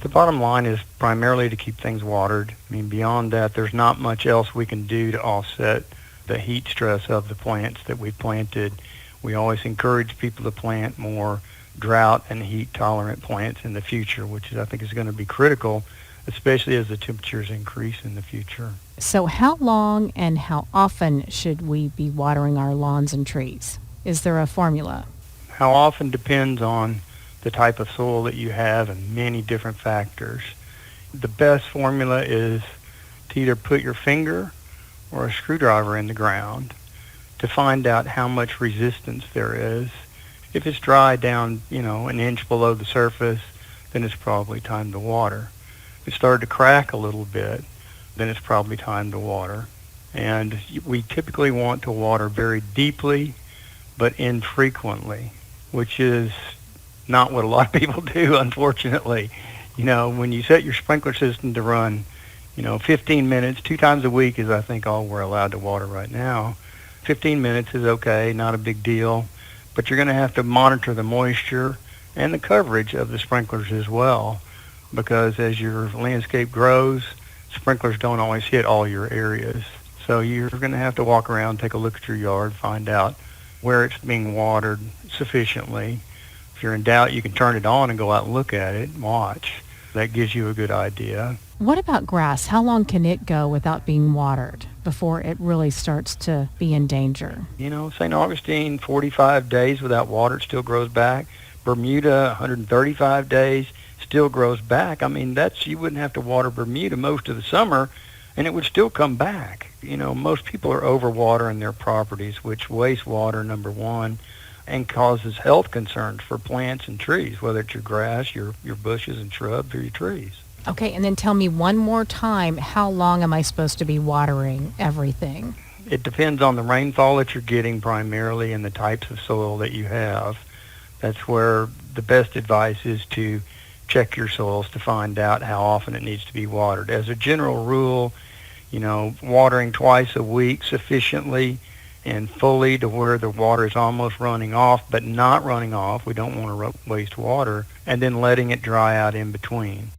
The bottom line is primarily to keep things watered. I mean, beyond that, there's not much else we can do to offset the heat stress of the plants that we've planted. We always encourage people to plant more drought and heat tolerant plants in the future, which I think is going to be critical, especially as the temperatures increase in the future. So how long and how often should we be watering our lawns and trees? Is there a formula? How often depends on the type of soil that you have and many different factors. The best formula is to either put your finger or a screwdriver in the ground to find out how much resistance there is. If it's dry down, an inch below the surface, then it's probably time to water. If it started to crack a little bit, then it's probably time to water. And we typically want to water very deeply, but infrequently, which is not what a lot of people do, unfortunately. When you set your sprinkler system to run, 15 minutes, 2 times a week is, I think, all we're allowed to water right now. 15 minutes is okay, not a big deal, but you're going to have to monitor the moisture and the coverage of the sprinklers as well, because as your landscape grows, sprinklers don't always hit all your areas. So you're going to have to walk around, take a look at your yard, find out where it's being watered sufficiently. If you're in doubt, you can turn it on and go out and look at it and watch. That gives you a good idea. What about grass? How long can it go without being watered before it really starts to be in danger? St. Augustine, 45 days without water, it still grows back. Bermuda, 135 days, still grows back. I mean, you wouldn't have to water Bermuda most of the summer, and it would still come back. Most people are overwatering their properties, which wastes water, number one, and causes health concerns for plants and trees, whether it's your grass, your bushes and shrubs, or your trees. Okay, and then tell me one more time, how long am I supposed to be watering everything? It depends on the rainfall that you're getting primarily and the types of soil that you have. That's where the best advice is to check your soils to find out how often it needs to be watered. As a general rule, watering twice a week sufficiently and fully to where the water is almost running off, but not running off. We don't want to waste water, and then letting it dry out in between.